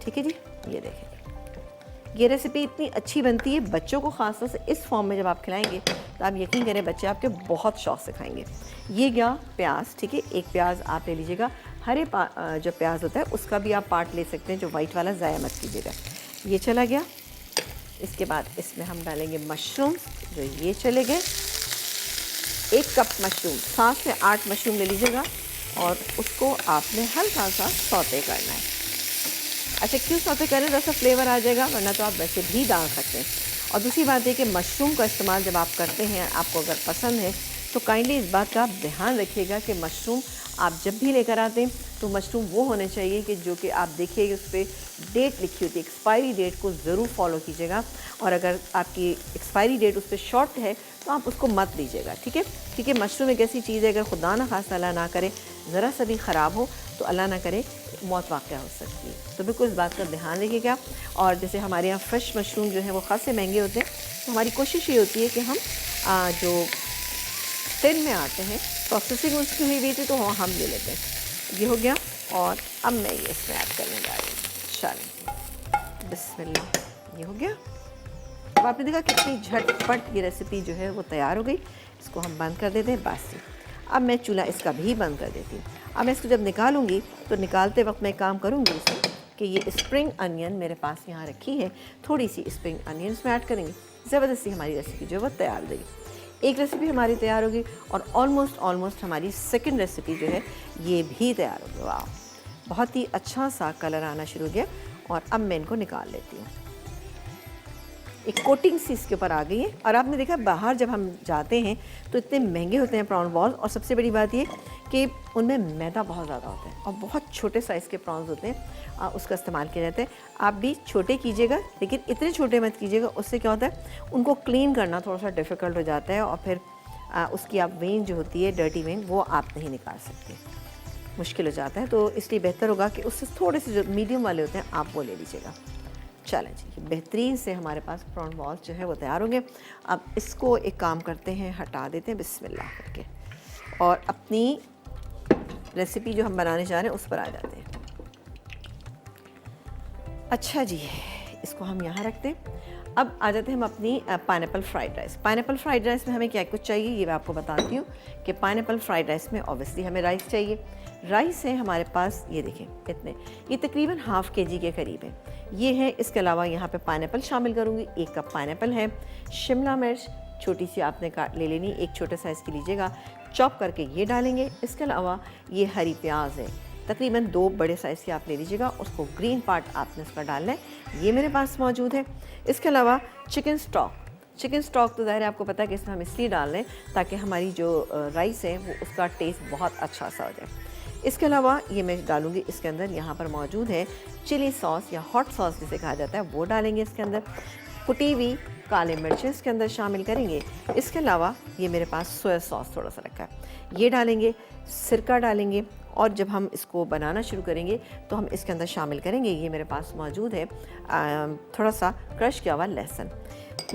ठीक है जी, ये देखें, ये रेसिपी इतनी अच्छी बनती है, बच्चों को ख़ासतौर से इस फॉर्म में जब आप खिलाएंगे तो आप यकीन करें बच्चे आपके बहुत शौक से खाएंगे। ये गया प्याज। ठीक है, एक प्याज आप ले लीजिएगा। हरे जो प्याज होता है उसका भी आप पार्ट ले सकते हैं, जो वाइट वाला ज़ाया मत कीजिएगा। ये चला गया। इसके बाद इसमें हम डालेंगे मशरूम, जो ये चले गए। 1 कप मशरूम, 7 से 8 मशरूम ले लीजिएगा और उसको आपने हल्का सा सौते करना है। अच्छा, क्यों सौते करें? थोड़ा सा फ्लेवर आ जाएगा, वरना तो आप वैसे भी डाल सकते हैं। और दूसरी बात है कि मशरूम का इस्तेमाल जब आप करते हैं, आपको अगर पसंद है तो काइंडली इस बात का आप ध्यान रखिएगा कि मशरूम आप जब भी लेकर आते हैं तो मशरूम वो होने चाहिए कि जो कि आप देखिए उस पर डेट लिखी होती है, एक्सपायरी डेट को ज़रूर फॉलो कीजिएगा। और अगर आपकी एक्सपायरी डेट उस पर शॉर्ट है तो आप उसको मत लीजिएगा। ठीक है, क्योंकि मशरूम एक ऐसी चीज़ है, अगर खुदा ना खासा अल्लाह ना करे ज़रा सा भी ख़राब हो तो अल्लाह ना करे मौत वाक़या हो सकती है। तो बिल्कुल इस बात का ध्यान रखिएगा। और जैसे हमारे यहाँ फ्रेश मशरूम जो है वो खासे महंगे होते हैं, तो हमारी कोशिश ये होती है कि हम जो टिन में आते हैं प्रोसेसिंग उसकी हुई हुई थी तो हम ले लेते हैं। ये हो गया। और अब मैं ये इसमें ऐड करने जा रही हूँ। चलें, बिस्मिल्लाह, ये हो गया। अब आपने देखा कितनी झटपट ये रेसिपी जो है वो तैयार हो गई। इसको हम बंद कर देते हैं। बस अब मैं चूल्हा इसका भी बंद कर देती हूँ। अब मैं इसको जब निकालूंगी तो निकालते वक्त मैं काम करूँगी इसमें कि ये स्प्रिंग अनियन मेरे पास यहाँ रखी है, थोड़ी सी स्प्रिंग अनियन इसमें ऐड करेंगे। ज़बरदस्ती हमारी रेसिपी जो है वो तैयार हो गई। एक रेसिपी हमारी तैयार होगी और ऑलमोस्ट हमारी सेकंड रेसिपी जो है ये भी तैयार होगी। वाह, बहुत ही अच्छा सा कलर आना शुरू हो गया। और अब मैं इनको निकाल लेती हूँ। एक कोटिंग सी इसके ऊपर आ गई है। और आपने देखा बाहर जब हम जाते हैं तो इतने महंगे होते हैं प्रॉन बॉल्स, और सबसे बड़ी बात ये कि उनमें मैदा बहुत ज़्यादा होता है और बहुत छोटे साइज़ के प्रॉन्स होते हैं, उसका इस्तेमाल किया जाता है। आप भी छोटे कीजिएगा, लेकिन इतने छोटे मत कीजिएगा, उससे क्या होता है उनको क्लीन करना थोड़ा सा डिफ़िकल्ट हो जाता है और फिर उसकी आप वेन जो होती है, डर्टी वेन, वो आप नहीं निकाल सकते, मुश्किल हो जाता है। तो इसलिए बेहतर होगा कि उससे थोड़े से जो मीडियम वाले होते हैं आप वो ले लीजिएगा। चलें जी, बेहतरीन से हमारे पास प्रॉन बॉल्स जो है वो तैयार होंगे। अब इसको एक काम करते हैं, हटा देते हैं बिस्मिल्लाह करके, और अपनी रेसिपी जो हम बनाने जा रहे हैं उस पर आ जाते हैं। अच्छा जी, इसको हम यहाँ रखते हैं। अब आ जाते हैं हम अपनी pineapple fried rice. Pineapple fried rice में हमें क्या कुछ चाहिए ये मैं आपको बताती हूँ कि पाइनएप्पल फ्राइड राइस में ऑब्वियसली हमें राइस चाहिए। राइस है हमारे पास, ये देखें इतने, ये तकरीबन ½ kg के करीब है। ये है, इसके अलावा यहाँ पे पाइनएप्पल शामिल करूँगी। 1 कप पाइनएप्पल है, शिमला मिर्च, छोटी सी आपने काट ले लेनी, एक छोटे साइज़ की लीजिएगा, चॉप करके ये डालेंगे। इसके अलावा ये हरी प्याज है, तकरीबन 2 बड़े साइज़ की आप ले लीजिएगा, उसको ग्रीन पार्ट आपने उसका डालना है, ये मेरे पास मौजूद है। इसके अलावा चिकन स्टॉक तो ज़ाहिर है आपको पता है कि इसमें हम इसलिए डाल रहे हैं ताकि हमारी जो राइस है वो उसका टेस्ट बहुत अच्छा सा हो जाए। इसके अलावा ये मैं डालूँगी इसके अंदर, यहाँ पर मौजूद है चिली सॉस या हॉट सॉस जिसे कहा जाता है, वो डालेंगे इसके अंदर। कुटी हुई काले मिर्चें इसके अंदर शामिल करेंगे। इसके अलावा ये मेरे पास सोया सॉस थोड़ा सा रखा है, ये डालेंगे। सिरका डालेंगे और जब हम इसको बनाना शुरू करेंगे तो हम इसके अंदर शामिल करेंगे, ये मेरे पास मौजूद है थोड़ा सा क्रश किया हुआ लहसुन।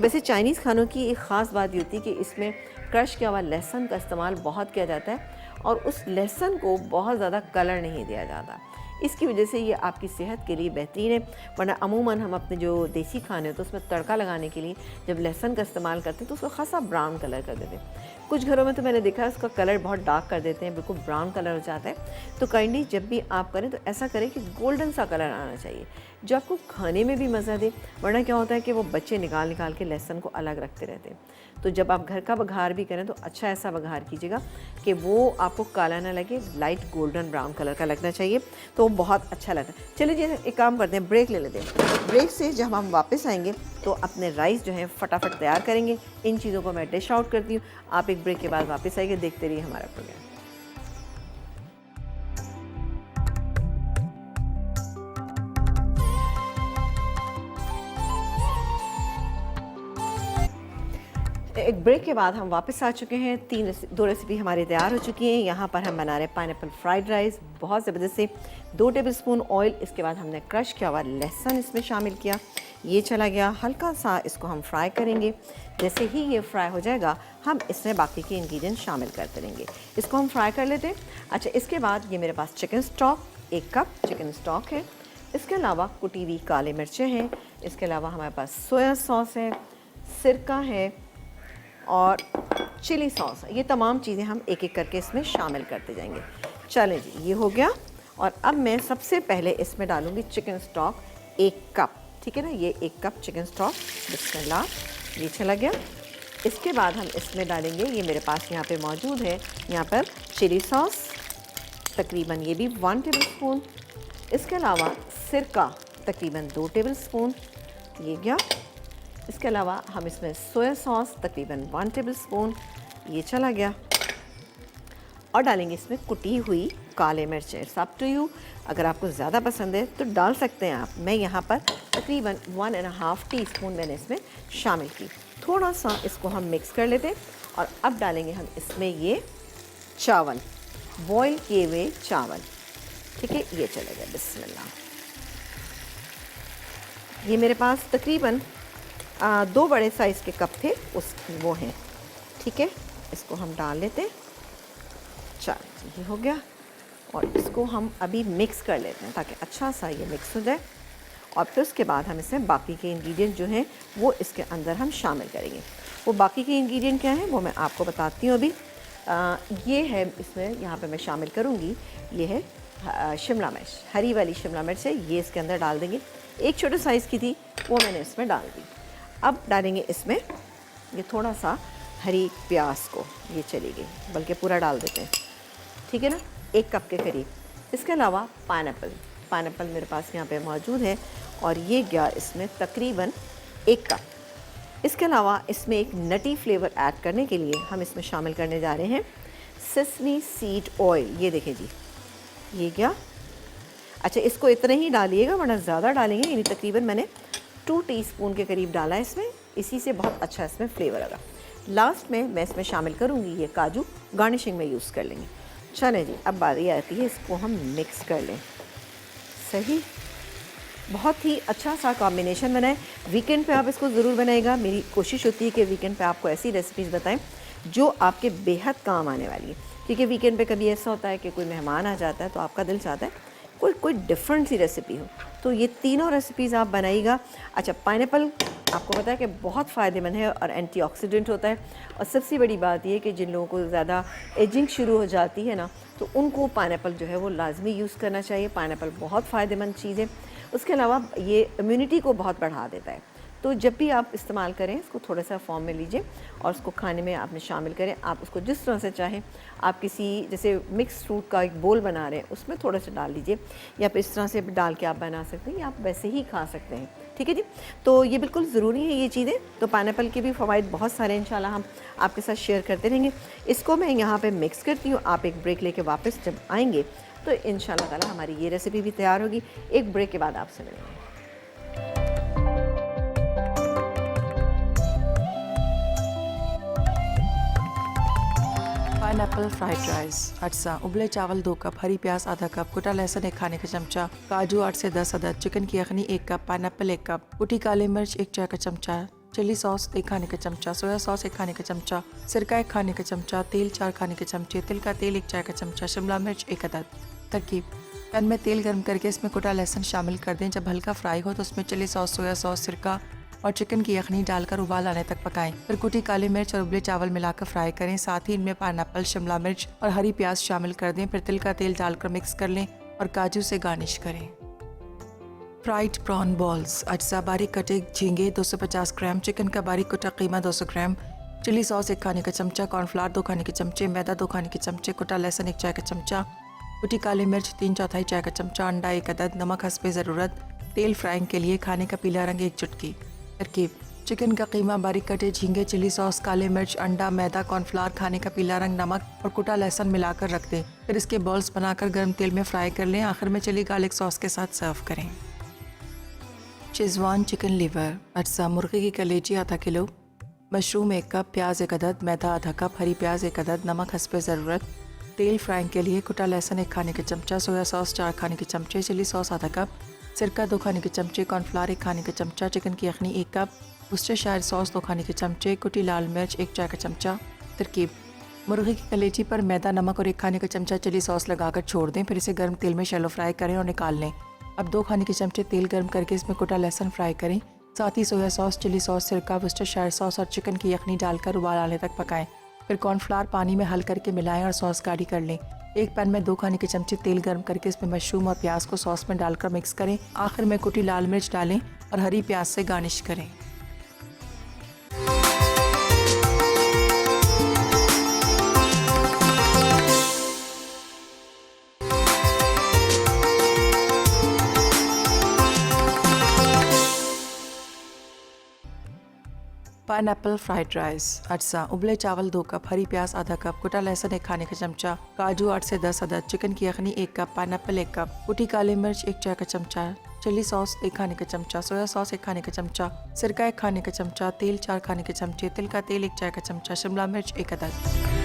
वैसे चाइनीज़ खानों की एक ख़ास बात ये होती है कि इसमें क्रश किया हुआ लहसुन का इस्तेमाल बहुत किया जाता है और उस लहसुन को बहुत ज़्यादा कलर नहीं दिया जाता। इसकी वजह से ये आपकी सेहत के लिए बेहतरीन है। वरना अमूमन हम अपने जो देसी खाने होते हैं उसमें तड़का लगाने के लिए जब लहसुन का इस्तेमाल करते हैं तो उसको खासा ब्राउन कलर कर देते हैं। कुछ घरों में तो मैंने देखा है उसका कलर बहुत डार्क कर देते हैं, बिल्कुल ब्राउन कलर हो जाता है। तो काइंडली जब भी आप करें तो ऐसा करें कि गोल्डन सा कलर आना चाहिए जो आपको खाने में भी मज़ा दे। वरना क्या होता है कि वो बच्चे निकाल के लहसुन को अलग रखते रहते हैं। तो जब आप घर का बघार भी करें तो अच्छा ऐसा बघार कीजिएगा कि वो आपको काला ना लगे, लाइट गोल्डन ब्राउन कलर का लगना चाहिए, तो वो बहुत अच्छा लगता है। चलिए जी एक काम करते हैं, ब्रेक ले लेते हैं। ब्रेक से जब हम वापस आएंगे तो अपने राइस जो है फटाफट तैयार करेंगे। इन चीज़ों को मैं डिश आउट करती हूँ, आप एक ब्रेक के बाद वापस आइए, देखते रहिए हमारा प्रोग्राम। एक ब्रेक के बाद हम वापस आ चुके हैं। 2 रेसिपी हमारी तैयार हो चुकी हैं। यहाँ पर हम बना रहे हैं पाइनएप्पल फ्राइड राइस, बहुत ज़बरदस्त से। 2 टेबलस्पून ऑयल, इसके बाद हमने क्रश किया हुआ लहसुन इसमें शामिल किया, ये चला गया। हल्का सा इसको हम फ्राई करेंगे। जैसे ही ये फ्राई हो जाएगा हम इसमें बाकी के इंग्रेडिएंट शामिल करते रहेंगे। इसको हम फ्राई कर लेते हैं। अच्छा, इसके बाद ये मेरे पास chicken stock, 1 cup chicken stock है। इसके अलावा कुटी हुई काली मिर्चें हैं। इसके अलावा हमारे पास सोया सॉस है, सिरका है और चिली सॉस। ये तमाम चीज़ें हम एक एक करके इसमें शामिल करते जाएंगे। चलें जी, ये हो गया। और अब मैं सबसे पहले इसमें डालूंगी चिकन स्टॉक 1 कप, ठीक है ना, ये 1 कप चिकन स्टॉक, बिस्मिल्लाह, ये चला गया। इसके बाद हम इसमें डालेंगे, ये मेरे पास यहाँ पे मौजूद है, यहाँ पर चिली सॉस तकरीबन ये भी 1 टेबल स्पून। इसके अलावा सिरका तकरीबन 2 टेबल स्पून, ये गया। इसके अलावा हम इसमें सोया सॉस तकरीबन 1 टेबल स्पून, ये चला गया। और डालेंगे इसमें कुटी हुई काले मिर्चें। सब टू यू, अगर आपको ज़्यादा पसंद है तो डाल सकते हैं आप। मैं यहाँ पर तकरीबन 1.5 टीस्पून मैंने इसमें शामिल की। थोड़ा सा इसको हम मिक्स कर लेते हैं और अब डालेंगे हम इसमें ये चावल, बॉईल किए हुए चावल, ठीक है, ये चलेगा, बिस्मिल्लाह। ये मेरे पास तकरीबन 2 बड़े साइज़ के कप थे, उस वो हैं, ठीक है। इसको हम डाल लेते हैं। चलो ये हो गया और इसको हम अभी मिक्स कर लेते हैं ताकि अच्छा सा ये मिक्स हो जाए। और फिर उसके बाद हम इसमें बाकी के इंग्रेडिएंट जो हैं वो इसके अंदर हम शामिल करेंगे। वो बाकी के इंग्रेडिएंट क्या हैं वो मैं आपको बताती हूँ अभी। ये है इसमें, यहाँ पे मैं शामिल करूँगी, ये है शिमला मिर्च, हरी वाली शिमला मिर्च है, ये इसके अंदर डाल देंगे। 1 छोटे साइज़ की थी वो मैंने इसमें डाल दी। अब डालेंगे इसमें ये थोड़ा सा हरी प्याज को, ये चलेगी, बल्कि पूरा डाल देते हैं, ठीक है ना, 1 कप के करीब। इसके अलावा पाइनएप्पल मेरे पास यहाँ पे मौजूद है और ये गया इसमें तकरीबन 1 कप। इसके अलावा इसमें एक नटी फ्लेवर ऐड करने के लिए हम इसमें शामिल करने जा रहे हैं सेसमी सीड ऑयल, ये देखें जी, ये गया। अच्छा, इसको इतने ही डालिएगा वरना ज़्यादा डालेंगे, यानी तकरीबन मैंने 2 टीस्पून के करीब डाला है इसमें, इसी से बहुत अच्छा इसमें फ्लेवर आएगा। लास्ट में मैं इसमें शामिल करूँगी ये काजू, गार्निशिंग में यूज़ कर लेंगे। चलें जी, अब बारी आती है इसको हम मिक्स कर लें। सही, बहुत ही अच्छा सा कॉम्बिनेशन बनाए। वीकेंड पे आप इसको ज़रूर बनाइएगा। मेरी कोशिश होती है कि वीकेंड पे आपको ऐसी रेसिपीज़ बताएं जो आपके बेहद काम आने वाली है, क्योंकि वीकेंड पे कभी ऐसा होता है कि कोई मेहमान आ जाता है तो आपका दिल चाहता है कोई डिफरेंट सी रेसिपी हो, तो ये तीनों रेसिपीज़ आप बनाइएगा। अच्छा, पाइनएप्पल आपको पता है कि बहुत फ़ायदेमंद है और एंटीऑक्सीडेंट होता है। और सबसे बड़ी बात ये कि जिन लोगों को ज़्यादा एजिंग शुरू हो जाती है ना, तो उनको पाइनएप्पल जो है वो लाजमी यूज़ करना चाहिए। पाइनएप्पल बहुत फ़ायदेमंद चीज़ है। उसके अलावा ये इम्यूनिटी को बहुत बढ़ा देता है। तो जब भी आप इस्तेमाल करें इसको थोड़ा सा फॉर्म में लीजिए और उसको खाने में आपने शामिल करें। आप उसको जिस तरह से चाहें, आप किसी जैसे मिक्स फ्रूट का एक बोल बना रहे हैं उसमें थोड़ा सा डाल लीजिए, या फिर इस तरह से डाल के आप बना सकते हैं, या आप वैसे ही खा सकते हैं। ठीक है जी, तो ये बिल्कुल ज़रूरी है ये चीज़ें। तो पाइनएप्पल के भी फ़वाइद बहुत सारे इंशाल्लाह हम आपके साथ शेयर करते रहेंगे। इसको मैं यहाँ पे मिक्स करती हूँ। आप एक ब्रेक लेके वापस जब आएंगे तो इंशाल्लाह ताला हमारी ये रेसिपी भी तैयार होगी। एक ब्रेक के बाद आपसे मिलेंगे। पाइनएप्पल फ्राइड राइस, अटसा, उबले चावल 2 कप, हरी प्याज आधा कप, कुटा लहसुन 1 खाने का चमचा, काजू 8 से 10 अदद, चिकन की यखनी 1 कप, पाइनएप्पल 1 कप, कुटी काली मिर्च 1 चाय का चमचा, चिली सॉस 1 खाने का चमचा, सोया सॉस 1 खाने का चमचा, सिरका 1 खाने का चमचा, तेल 4 खाने के चमचे, तिल का तेल 1 चाय का चमचा, शिमला मिर्च 1 अदद। तरकीब: पैन में तेल गर्म करके इसमें कुटा लहसुन शामिल कर दें। जब हल्का फ्राई हो तो उसमें चिली सॉस, सोया सॉस, सिरका और चिकन की यखनी डालकर उबाल आने तक पकाएं। फिर कुटी काली मिर्च और उबले चावल मिलाकर फ्राई करें। साथ ही इनमें पाइनएप्पल, शिमला मिर्च और हरी प्याज शामिल कर दें। फिर तिल का तेल डालकर मिक्स कर लें और काजू से गार्निश करें। फ्राइड प्रॉन बॉल्स, अज्जा, बारीक कटे झींगे 250 ग्राम, चिकन का बारीक कटा कीमा 200 ग्राम, चिली सॉस 1 खाने का चमचा, कॉर्नफ्लावर 2 खाने के चमचे, मैदा 2 खाने के चमचे, कुटा लहसुन 1 चाय का चमचा, कुटी काली मिर्च 3/4 चाय का चमचा, अंडा 1 अदद, नमक हस्बे ज़रूरत, तेल फ्राइंग के लिए खाने का पीला रंग 1 चुटकी। तरकीब: चिकन का कीमा, बारीक कटे झींगे, चिली सॉस, काले मिर्च, अंडा, मैदा, कॉर्नफ्लावर, खाने का पीला रंग, नमक और कुटा लहसुन मिलाकर रख दें। फिर इसके बॉल्स बनाकर गर्म तेल में फ्राई कर लें। आखिर में चिली गार्लिक सॉस के साथ सर्व करें। शेज़वान चिकन लीवर, अज्जा, मुर्गी की कलेजी आधा किलो, मशरूम 1 कप, प्याज 1 अदद, मैदा आधा कप, हरी प्याज 1 अदद, नमक हस्बे ज़रूरत, तेल फ्राइंग के लिए कुटा लहसुन 1 खाने का चमचा, सोया सॉस 4 खाने के चमचे, चिली सॉस आधा कप, सिरका 2 खाने के चमचे, कॉर्नफ्लावर 1 खाने का चमचा, चिकन की यखनी 1 कप, वर्सेस्टायरशायर सॉस 2 खाने के चमचे, कुटी लाल मिर्च 1 चाय का चमचा। तरकीब: मुर्गी की कलेजी पर मैदा, नमक और 1 खाने का चमचा चिली सॉस लगाकर छोड़ दें। फिर इसे गर्म तेल में शैलो फ्राई करें और निकाल लें। अब 2 खाने के चमचे तेल गर्म करके इसमें कुटा लहसुन फ्राई करें। साथ ही सोया सॉस, चिली सॉस, सिरका, वर्सेस्टायरशायर सॉस और चिकन की यखनी डालकर उबाल आने तक पकाएं। फिर कॉर्नफ्लावर पानी में हल करके मिलाएं और सॉस गाढ़ी कर लें। एक पैन में 2 खाने के चमचे तेल गर्म करके इसमें मशरूम और प्याज को सॉस में डालकर मिक्स करें। आखिर में कुटी लाल मिर्च डालें और हरी प्याज से गार्निश करें। पाइनएप्पल फ्राइड राइस, अज्जा, उबले चावल 2 कप, हरी प्याज आधा कप, कुटा लहसुन 1 खाने का चमचा, काजू 8 से 10 अदद, चिकन की यखनी 1 कप, पाइनएप्पल 1 कप, कुटी काली मिर्च 1 चाय का चमचा, चिली सॉस 1 खाने का चमचा, सोया सॉस 1 खाने का चमचा, सिरका 1 खाने का चमचा, तेल 4 खाने के चमचे, तिल का तेल 1 चाय का चमचा, शिमला मिर्च 1 अदद।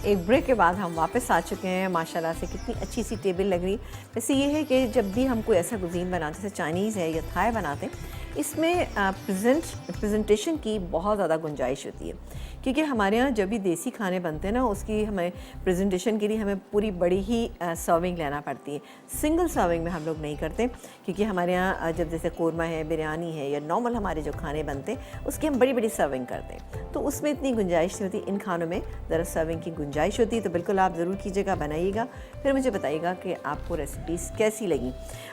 एक ब्रेक के बाद हम वापस आ चुके हैं। माशाल्लाह से कितनी अच्छी सी टेबल लग रही। वैसे ये है कि जब भी हम कोई ऐसा कुज़ीन बनाते, जैसे चाइनीज़ है या थाई बनाते हैं, इसमें प्रेजेंटेशन की बहुत ज़्यादा गुंजाइश होती है, क्योंकि हमारे यहाँ जब भी देसी खाने बनते हैं ना, उसकी हमें प्रेजेंटेशन के लिए हमें पूरी बड़ी ही सर्विंग लेना पड़ती है। सिंगल सर्विंग में हम लोग नहीं करते, क्योंकि हमारे यहाँ जब जैसे कोरमा है, बिरयानी है या नॉर्मल हमारे जो खाने बनते हैं उसकी हम बड़ी बड़ी सर्विंग करते हैं, तो उसमें इतनी गुंजाइश नहीं होती। इन खानों में ज़रा सर्विंग की गुंजाइश होती है। तो बिल्कुल आप ज़रूर कीजिएगा, बनाइएगा, फिर मुझे बताइएगा कि आपको रेसिपीज़ कैसी लगी।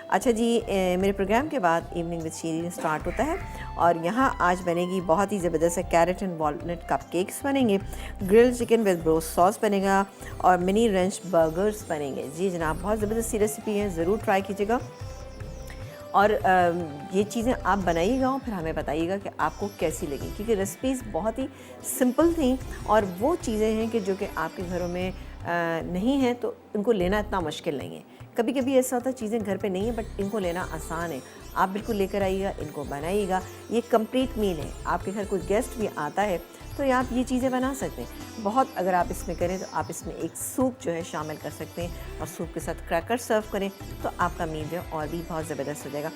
अच्छा जी, मेरे प्रोग्राम के बाद इवनिंग विद शीरीन स्टार्ट होता है और यहाँ आज बनेगी बहुत ही ज़बरदस्त कैरेट एंड वॉलनट कपकेक्स बनेंगे, grilled chicken with roast sauce बनेगा और मिनी रंच बर्गर्स बनेंगे। जी जनाब, बहुत ज़बरदस्त सी रेसिपी है, ज़रूर ट्राई कीजिएगा। और ये चीज़ें आप बनाइएगा और फिर हमें बताइएगा कि आपको कैसी लगी, क्योंकि रेसिपीज़ बहुत ही सिंपल थी और वो चीज़ें हैं कि जो कि आपके घरों में नहीं है तो इनको लेना इतना मुश्किल नहीं है। कभी कभी ऐसा होता है चीज़ें घर पे नहीं है बट इनको लेना आसान है। आप बिल्कुल लेकर आइएगा, इनको बनाइएगा। ये कंप्लीट मील है। आपके घर कोई गेस्ट भी आता है तो आप ये चीज़ें बना सकते हैं। बहुत अगर आप इसमें करें तो आप इसमें एक सूप जो है शामिल कर सकते हैं और सूप के साथ क्रैकर सर्व करें तो आपका मील जो है और भी बहुत ज़बरदस्त हो जाएगा।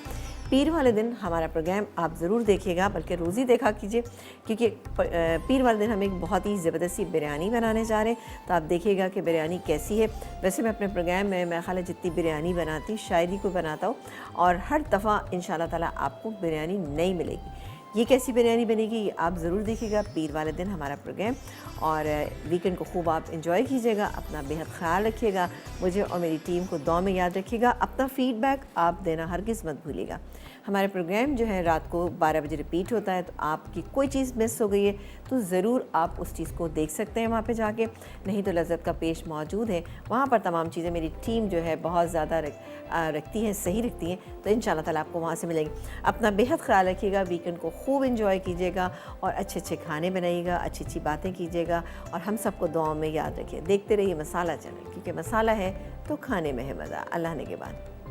पीर वाले दिन हमारा प्रोग्राम आप ज़रूर देखिएगा, बल्कि रोज़ ही देखा कीजिए, क्योंकि पीर वाले दिन हम एक बहुत ही ज़बरदस्त सी बिरयानी बनाने जा रहे हैं। तो आप देखिएगा कि बिरयानी कैसी है। वैसे मैं अपने प्रोग्राम में मेरा ख्याल है जितनी बिरयानी बनाती हूँ शायद ही कोई बनाता हूँ, और हर दफ़ा इंशाल्लाह ताला आपको बिरयानी नहीं मिलेगी। ये कैसी बिरयानी बनेगी ये आप ज़रूर देखिएगा पीर वाले दिन हमारा प्रोग्राम। और वीकेंड को खूब आप इंजॉय कीजिएगा, अपना बेहद ख्याल रखिएगा, मुझे और मेरी टीम को दुआ में याद रखिएगा। अपना फ़ीडबैक आप देना हरगिज़ मत भूलिएगा। हमारे प्रोग्राम जो है रात को 12 बजे रिपीट होता है, तो आपकी कोई चीज़ मिस हो गई है तो ज़रूर आप उस चीज़ को देख सकते हैं वहाँ पे जाके, नहीं तो लज़्ज़त का पेश मौजूद है वहाँ पर। तमाम चीज़ें मेरी टीम जो है बहुत ज़्यादा रखती हैं, सही रखती हैं, तो इंशाल्लाह ताला आपको वहाँ से मिलेंगी। अपना बेहद ख्याल रखिएगा, वीकेंड को खूब इंजॉय कीजिएगा और अच्छे अच्छे खाने बनाइएगा, अच्छी अच्छी बातें कीजिएगा और हम सबको दुआओं में याद रखिए। देखते रहिए मसाला चैनल, क्योंकि मसाला है तो खाने में है मज़ा। अल्लाह ने के बाद।